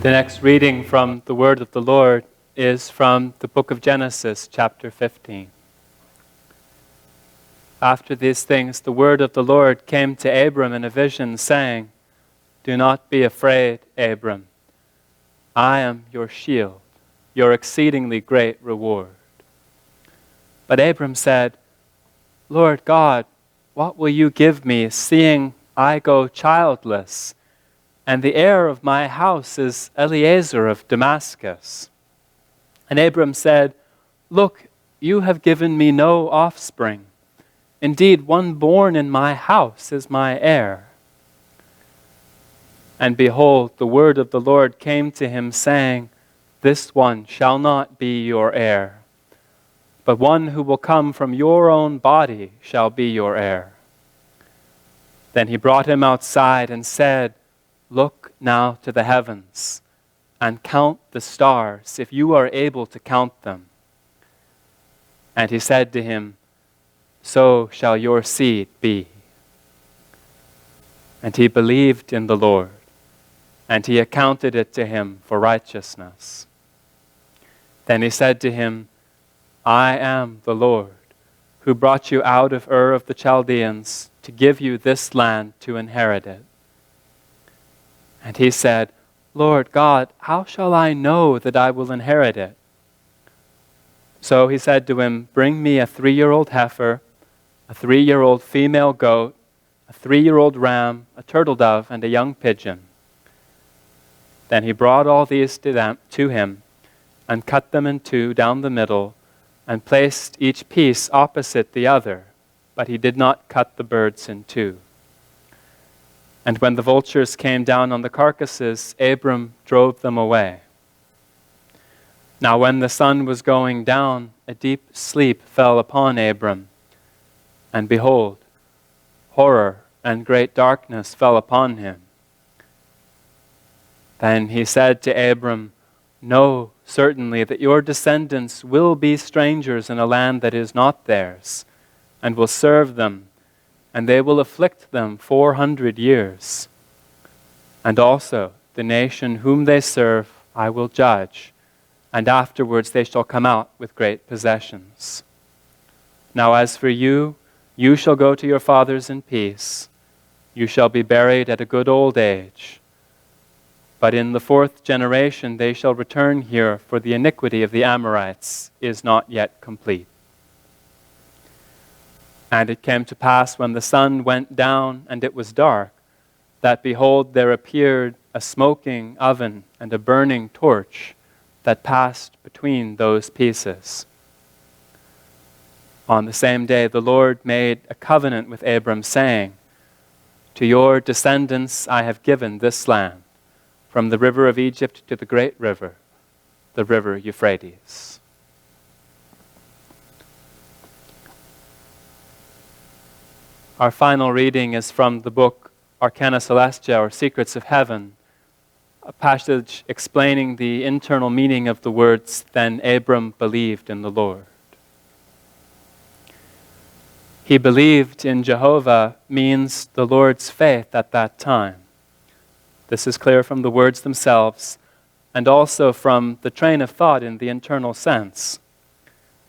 The next reading from the Word of the Lord is from the book of Genesis, chapter 15. After these things, the word of the Lord came to Abram in a vision, saying, "Do not be afraid, Abram. I am your shield, your exceedingly great reward." But Abram said, "Lord God, what will you give me, seeing I go childless? And the heir of my house is Eliezer of Damascus." And Abram said, "Look, you have given me no offspring. Indeed, one born in my house is my heir." And behold, the word of the Lord came to him, saying, "This one shall not be your heir, but one who will come from your own body shall be your heir." Then he brought him outside and said, "Look now to the heavens, and count the stars, if you are able to count them." And he said to him, "So shall your seed be." And he believed in the Lord, and he accounted it to him for righteousness. Then he said to him, "I am the Lord, who brought you out of Ur of the Chaldeans to give you this land to inherit it." And he said, "Lord God, how shall I know that I will inherit it?" So he said to him, "Bring me a 3-year-old heifer, a 3-year-old female goat, a 3-year-old ram, a turtle dove, and a young pigeon." Then he brought all these to him, and cut them in two down the middle, and placed each piece opposite the other, but he did not cut the birds in two. And when the vultures came down on the carcasses, Abram drove them away. Now when the sun was going down, a deep sleep fell upon Abram. And behold, horror and great darkness fell upon him. Then he said to Abram, "Know certainly that your descendants will be strangers in a land that is not theirs, and will serve them, and they will afflict them 400 years. And also the nation whom they serve I will judge, and afterwards they shall come out with great possessions. Now as for you, you shall go to your fathers in peace. You shall be buried at a good old age. But in the 4th generation they shall return here, for the iniquity of the Amorites is not yet complete." And it came to pass, when the sun went down and it was dark, that behold, there appeared a smoking oven and a burning torch that passed between those pieces. On the same day the Lord made a covenant with Abram, saying, "To your descendants I have given this land, from the river of Egypt to the great river, the river Euphrates." Our final reading is from the book Arcana Celestia, or Secrets of Heaven, a passage explaining the internal meaning of the words, "Then Abram believed in the Lord." He believed in Jehovah means the Lord's faith at that time. This is clear from the words themselves, and also from the train of thought in the internal sense.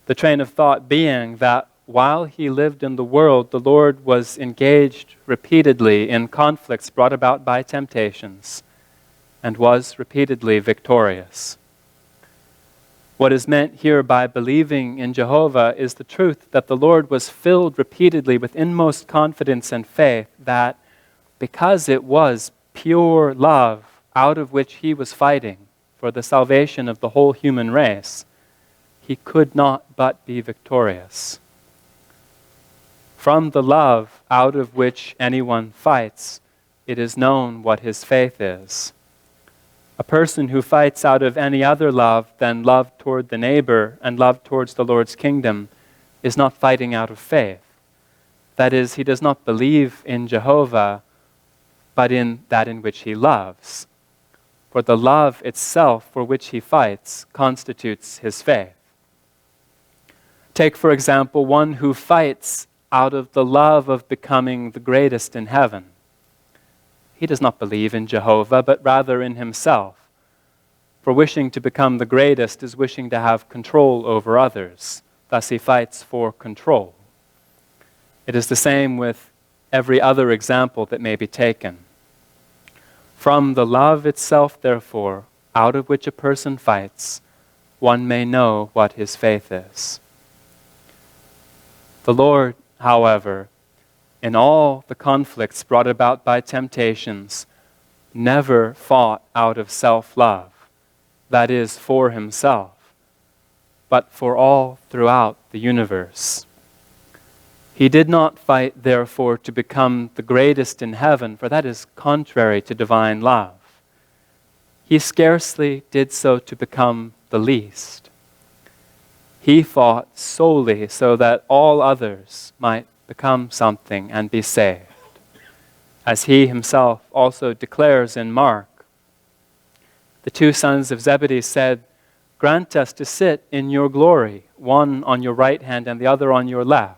The train of thought being that while he lived in the world, the Lord was engaged repeatedly in conflicts brought about by temptations, and was repeatedly victorious. What is meant here by believing in Jehovah is the truth that the Lord was filled repeatedly with inmost confidence and faith that because it was pure love out of which he was fighting for the salvation of the whole human race, he could not but be victorious. From the love out of which anyone fights, it is known what his faith is. A person who fights out of any other love than love toward the neighbor and love towards the Lord's kingdom is not fighting out of faith. That is, he does not believe in Jehovah, but in that in which he loves. For the love itself for which he fights constitutes his faith. Take, for example, one who fights out of the love of becoming the greatest in heaven. He does not believe in Jehovah, but rather in himself. For wishing to become the greatest is wishing to have control over others. Thus he fights for control. It is the same with every other example that may be taken. From the love itself, therefore, out of which a person fights, one may know what his faith is. The Lord, however, in all the conflicts brought about by temptations, never fought out of self-love, that is, for himself, but for all throughout the universe. He did not fight, therefore, to become the greatest in heaven, for that is contrary to divine love. He scarcely did so to become the least. He fought solely so that all others might become something and be saved. As he himself also declares in Mark, the two sons of Zebedee said, "Grant us to sit in your glory, one on your right hand and the other on your left."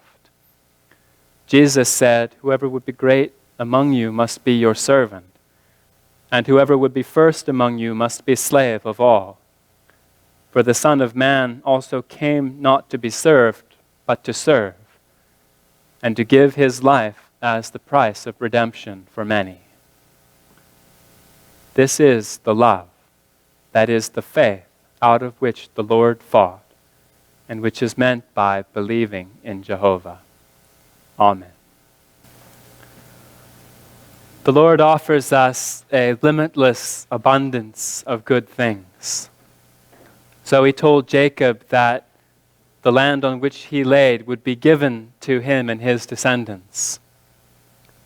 Jesus said, "Whoever would be great among you must be your servant, and whoever would be first among you must be slave of all. For the Son of Man also came not to be served, but to serve, and to give his life as the price of redemption for many." This is the love, that is the faith, out of which the Lord fought, and which is meant by believing in Jehovah. Amen. The Lord offers us a limitless abundance of good things. So he told Jacob that the land on which he laid would be given to him and his descendants.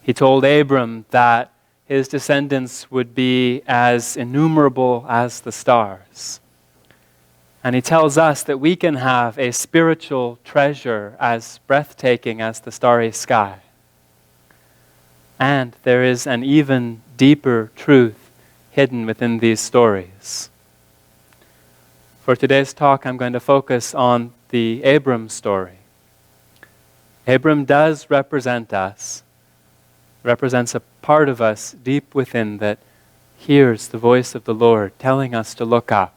He told Abram that his descendants would be as innumerable as the stars. And he tells us that we can have a spiritual treasure as breathtaking as the starry sky. And there is an even deeper truth hidden within these stories. For today's talk, I'm going to focus on the Abram story. Abram does represent us, represents a part of us deep within that hears the voice of the Lord telling us to look up.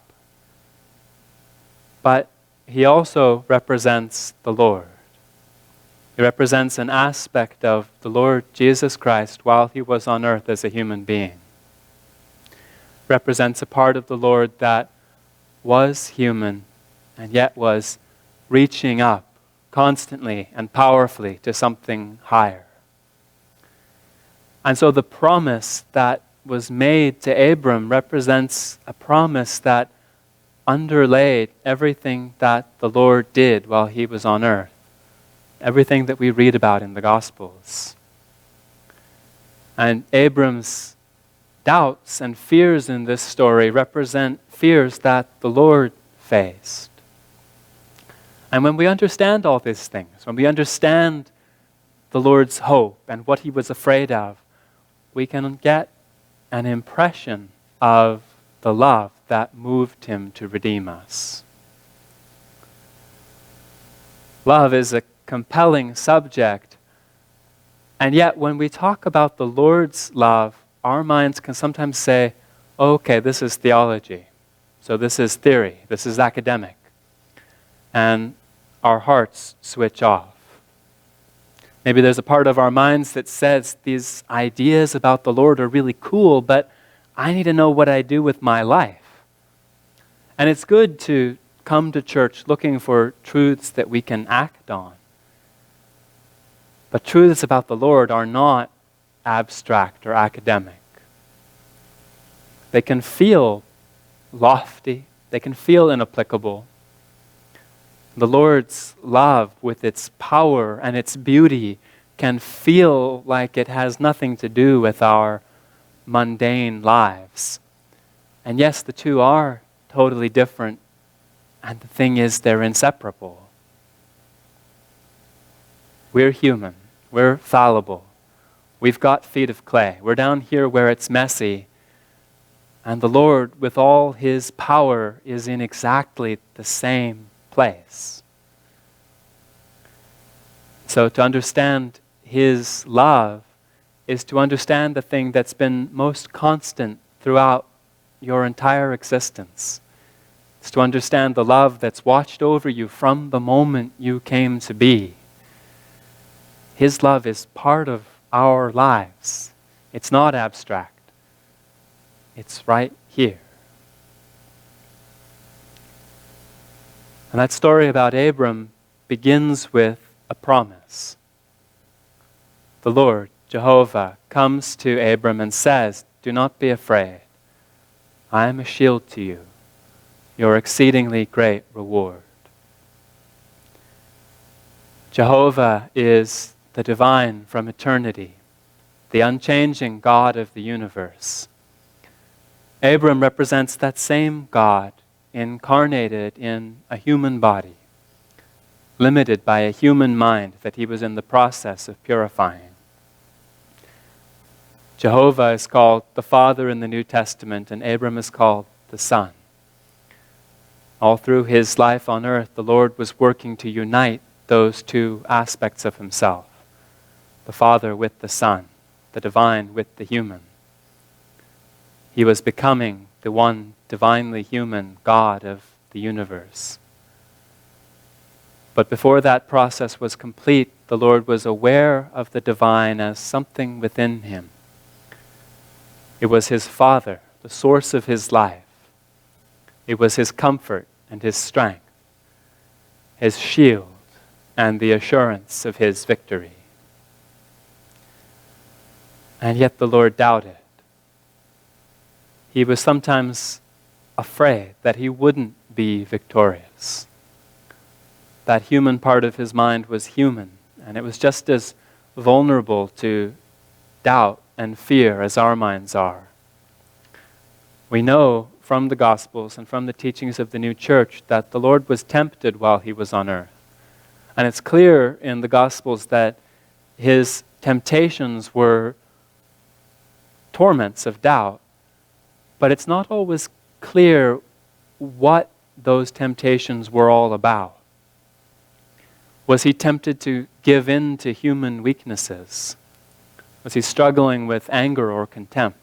But he also represents the Lord. He represents an aspect of the Lord Jesus Christ while he was on earth as a human being. Represents a part of the Lord that was human and yet was reaching up constantly and powerfully to something higher. And so the promise that was made to Abram represents a promise that underlaid everything that the Lord did while he was on earth, everything that we read about in the Gospels. And Abram's doubts and fears in this story represent fears that the Lord faced. And when we understand all these things, when we understand the Lord's hope and what he was afraid of, we can get an impression of the love that moved him to redeem us. Love is a compelling subject, and yet when we talk about the Lord's love, our minds can sometimes say, okay, this is theology, so this is theory, this is academic, and our hearts switch off. Maybe there's a part of our minds that says these ideas about the Lord are really cool, but I need to know what I do with my life. And it's good to come to church looking for truths that we can act on. But truths about the Lord are not abstract or academic. They can feel lofty, they can feel inapplicable. The Lord's love, with its power and its beauty, can feel like it has nothing to do with our mundane lives. And yes, the two are totally different, and the thing is, they're inseparable. We're human, we're fallible, we've got feet of clay, we're down here where it's messy, and the Lord, with all his power, is in exactly the same place. So to understand his love is to understand the thing that's been most constant throughout your entire existence. It's to understand the love that's watched over you from the moment you came to be. His love is part of our lives. It's not abstract. It's right here. And that story about Abram begins with a promise. The Lord, Jehovah, comes to Abram and says, "Do not be afraid. I am a shield to you, your exceedingly great reward." Jehovah is the divine from eternity, the unchanging God of the universe. Abram represents that same God incarnated in a human body, limited by a human mind that he was in the process of purifying. Jehovah is called the Father in the New Testament, and Abram is called the Son. All through his life on earth, the Lord was working to unite those two aspects of himself, the Father with the Son, the divine with the human. He was becoming the one divinely human God of the universe. But before that process was complete, the Lord was aware of the divine as something within him. It was his Father, the source of his life. It was his comfort and his strength, his shield and the assurance of his victory. And yet the Lord doubted. He was sometimes afraid that he wouldn't be victorious. That human part of his mind was human, and it was just as vulnerable to doubt and fear as our minds are. We know from the Gospels and from the teachings of the new church that the Lord was tempted while he was on earth. And it's clear in the Gospels that his temptations were torments of doubt, but it's not always clear what those temptations were all about. Was he tempted to give in to human weaknesses? Was he struggling with anger or contempt?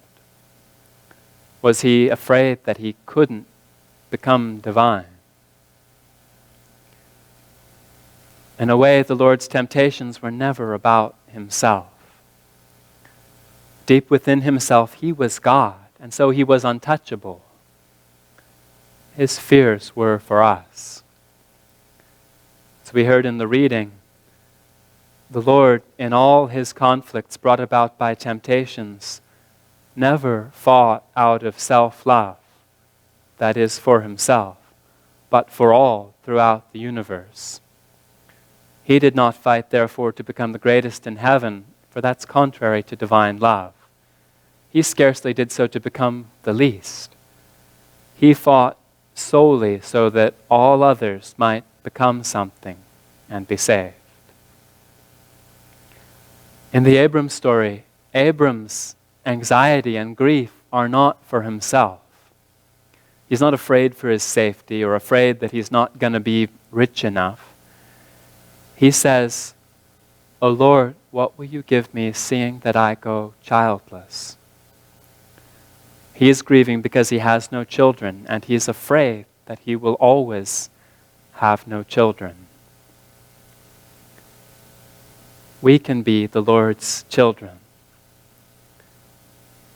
Was he afraid that he couldn't become divine? In a way, the Lord's temptations were never about himself. Deep within himself, he was God, and so he was untouchable. His fears were for us. As we heard in the reading, the Lord, in all his conflicts brought about by temptations, never fought out of self-love, that is, for himself, but for all throughout the universe. He did not fight, therefore, to become the greatest in heaven, for that's contrary to divine love. He scarcely did so to become the least. He fought solely so that all others might become something and be saved. In the Abram story, Abram's anxiety and grief are not for himself. He's not afraid for his safety or afraid that he's not going to be rich enough. He says, "O Lord, what will you give me seeing that I go childless?" He is grieving because he has no children, and he is afraid that he will always have no children. We can be the Lord's children.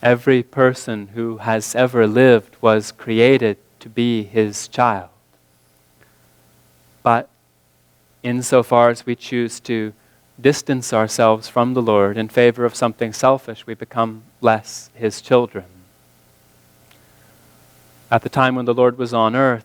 Every person who has ever lived was created to be his child. But insofar as we choose to distance ourselves from the Lord in favor of something selfish, we become less his children. At the time when the Lord was on earth,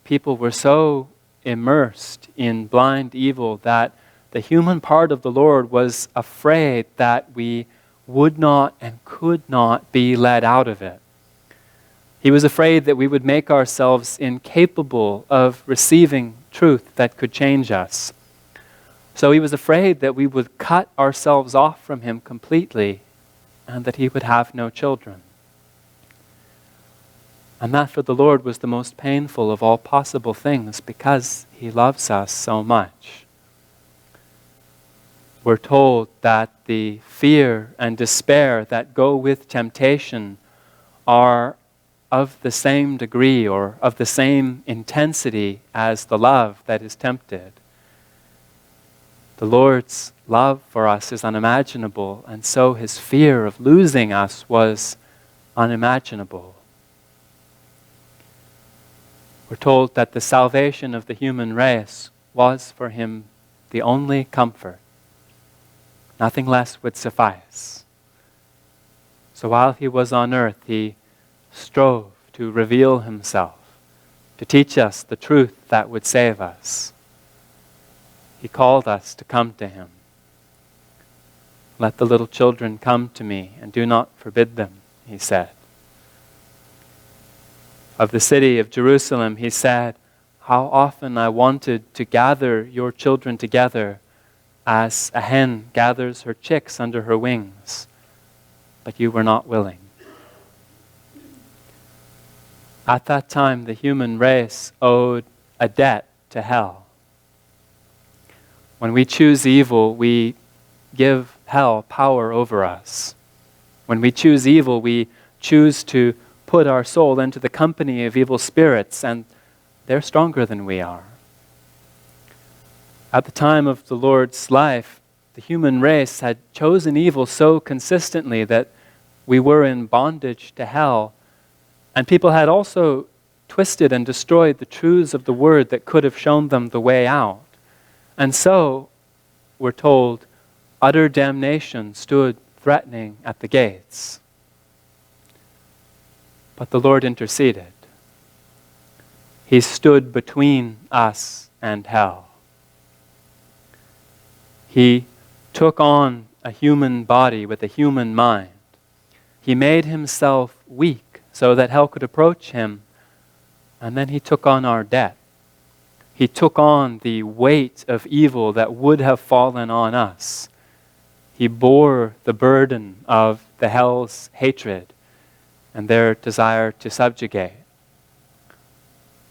people were so immersed in blind evil that the human part of the Lord was afraid that we would not and could not be led out of it. He was afraid that we would make ourselves incapable of receiving truth that could change us. So he was afraid that we would cut ourselves off from him completely and that he would have no children. And that for the Lord was the most painful of all possible things because he loves us so much. We're told that the fear and despair that go with temptation are of the same degree or of the same intensity as the love that is tempted. The Lord's love for us is unimaginable, and so his fear of losing us was unimaginable. We're told that the salvation of the human race was for him the only comfort. Nothing less would suffice. So while he was on earth, he strove to reveal himself, to teach us the truth that would save us. He called us to come to him. Let the little children come to me, and do not forbid them, he said. Of the city of Jerusalem, he said, how often I wanted to gather your children together as a hen gathers her chicks under her wings, but you were not willing. At that time, the human race owed a debt to hell. When we choose evil, we give hell power over us. When we choose evil, we choose to put our soul into the company of evil spirits, and they're stronger than we are. At the time of the Lord's life, the human race had chosen evil so consistently that we were in bondage to hell, and people had also twisted and destroyed the truths of the word that could have shown them the way out. And so, we're told, utter damnation stood threatening at the gates. But the Lord interceded. He stood between us and hell. He took on a human body with a human mind. He made himself weak so that hell could approach him. And then he took on our debt. He took on the weight of evil that would have fallen on us. He bore the burden of the hell's hatred and their desire to subjugate.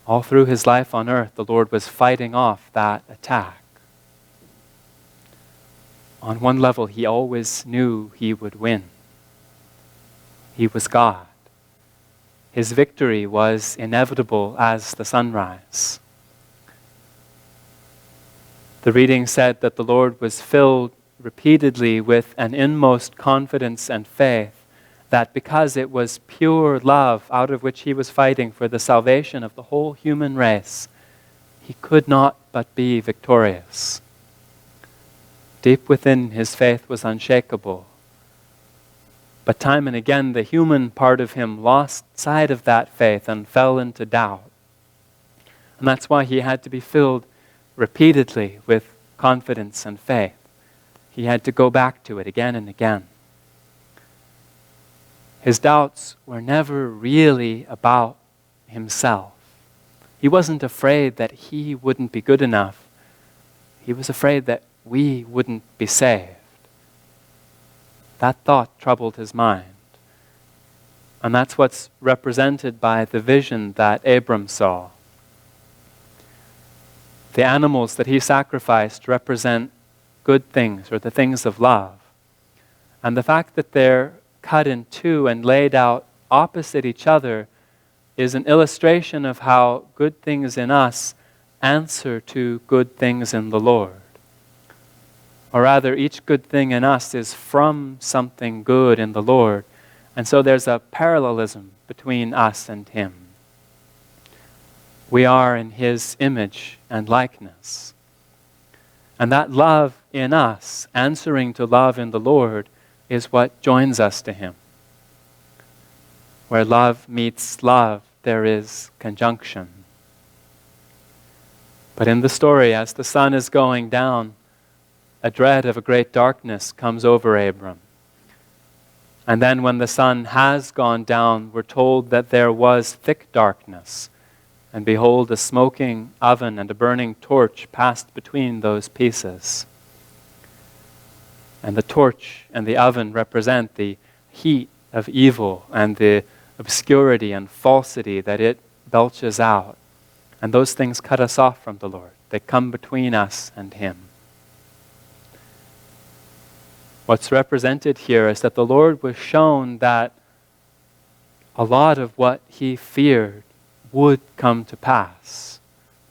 All through his life on earth, the Lord was fighting off that attack. On one level, he always knew he would win. He was God. His victory was inevitable as the sunrise. The reading said that the Lord was filled repeatedly with an inmost confidence and faith that because it was pure love out of which he was fighting for the salvation of the whole human race, he could not but be victorious. Deep within, his faith was unshakable. But time and again, the human part of him lost sight of that faith and fell into doubt. And that's why he had to be filled repeatedly with confidence and faith. He had to go back to it again and again. His doubts were never really about himself. He wasn't afraid that he wouldn't be good enough. He was afraid that we wouldn't be saved. That thought troubled his mind. And that's what's represented by the vision that Abram saw. The animals that he sacrificed represent good things, or the things of love. And the fact that they're cut in two and laid out opposite each other is an illustration of how good things in us answer to good things in the Lord. Or rather, each good thing in us is from something good in the Lord. And so there's a parallelism between us and him. We are in his image and likeness. And that love in us, answering to love in the Lord, is what joins us to him. Where love meets love, there is conjunction. But in the story, as the sun is going down, a dread of a great darkness comes over Abram. And then when the sun has gone down, we're told that there was thick darkness. And behold, a smoking oven and a burning torch passed between those pieces. And the torch and the oven represent the heat of evil and the obscurity and falsity that it belches out. And those things cut us off from the Lord. They come between us and him. What's represented here is that the Lord was shown that a lot of what he feared would come to pass.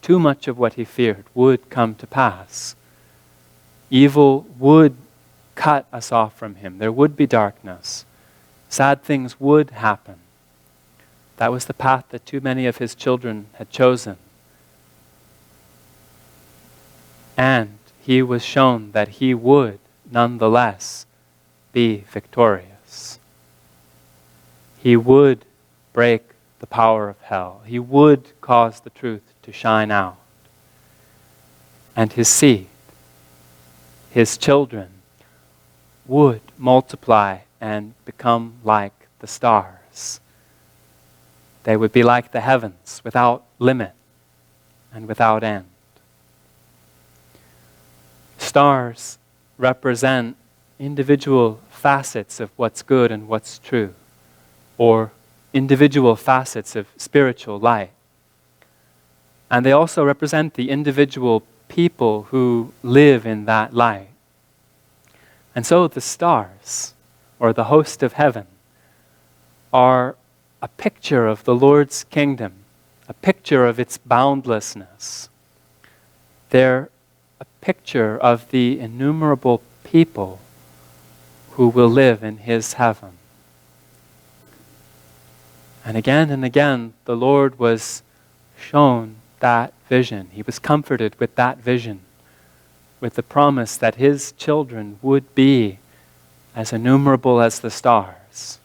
Too much of what he feared would come to pass. Evil would cut us off from him. There would be darkness. Sad things would happen. That was the path that too many of his children had chosen. And he was shown that he would, nonetheless, be victorious. He would break the power of hell. He would cause the truth to shine out. And his seed, his children, would multiply and become like the stars. They would be like the heavens, without limit and without end. Stars represent individual facets of what's good and what's true, or individual facets of spiritual light. And they also represent the individual people who live in that light. And so the stars, or the host of heaven, are a picture of the Lord's kingdom, a picture of its boundlessness. They're a picture of the innumerable people who will live in his heaven. And again, the Lord was shown that vision. He was comforted with that vision, with the promise that his children would be as innumerable as the stars.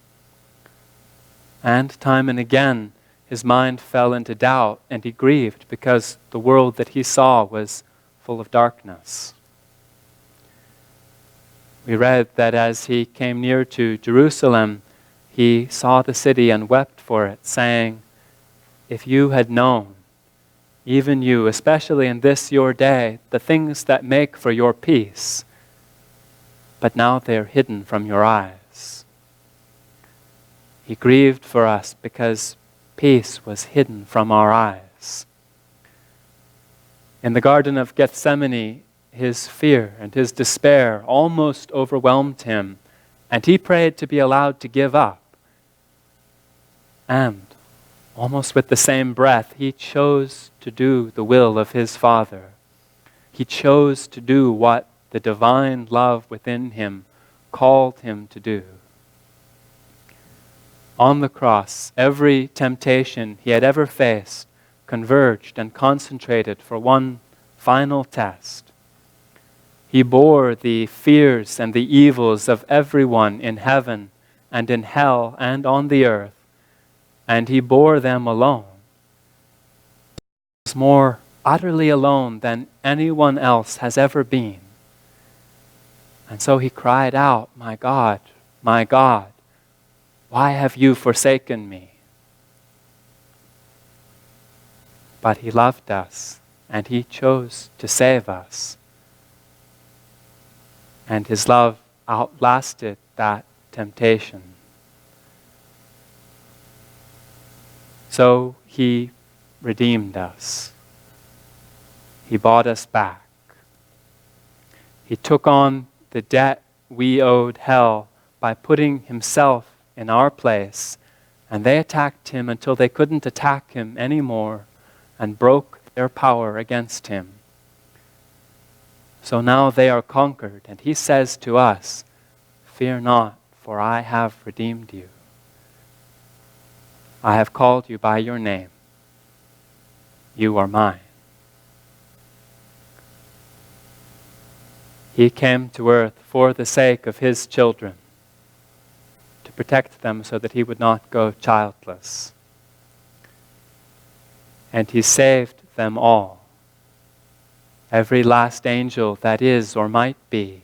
And time and again, his mind fell into doubt, and he grieved because the world that he saw was full of darkness. We read that as he came near to Jerusalem, he saw the city and wept for it, saying, "If you had known, even you, especially in this your day, the things that make for your peace, but now they are hidden from your eyes." He grieved for us because peace was hidden from our eyes. In the Garden of Gethsemane, his fear and his despair almost overwhelmed him, and he prayed to be allowed to give up. And, almost with the same breath, he chose to do the will of his Father. He chose to do what the divine love within him called him to do. On the cross, every temptation he had ever faced converged and concentrated for one final test. He bore the fears and the evils of everyone in heaven and in hell and on the earth, and he bore them alone. He was more utterly alone than anyone else has ever been. And so he cried out, my God, why have you forsaken me?" But he loved us, and he chose to save us. And his love outlasted that temptation. So he redeemed us. He bought us back. He took on the debt we owed hell by putting himself in our place, and they attacked him until they couldn't attack him anymore and broke their power against him. So now they are conquered, and he says to us, "Fear not, for I have redeemed you. I have called you by your name. You are mine." He came to earth for the sake of his children, to protect them so that he would not go childless. And he saved them all. Every last angel that is or might be,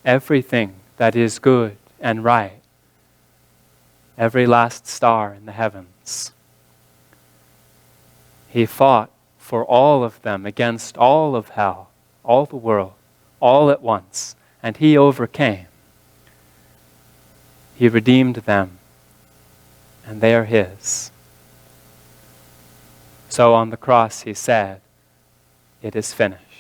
everything that is good and right, every last star in the heavens. He fought for all of them against all of hell, all the world, all at once, and he overcame. He redeemed them, and they are his. So on the cross he said, "It is finished."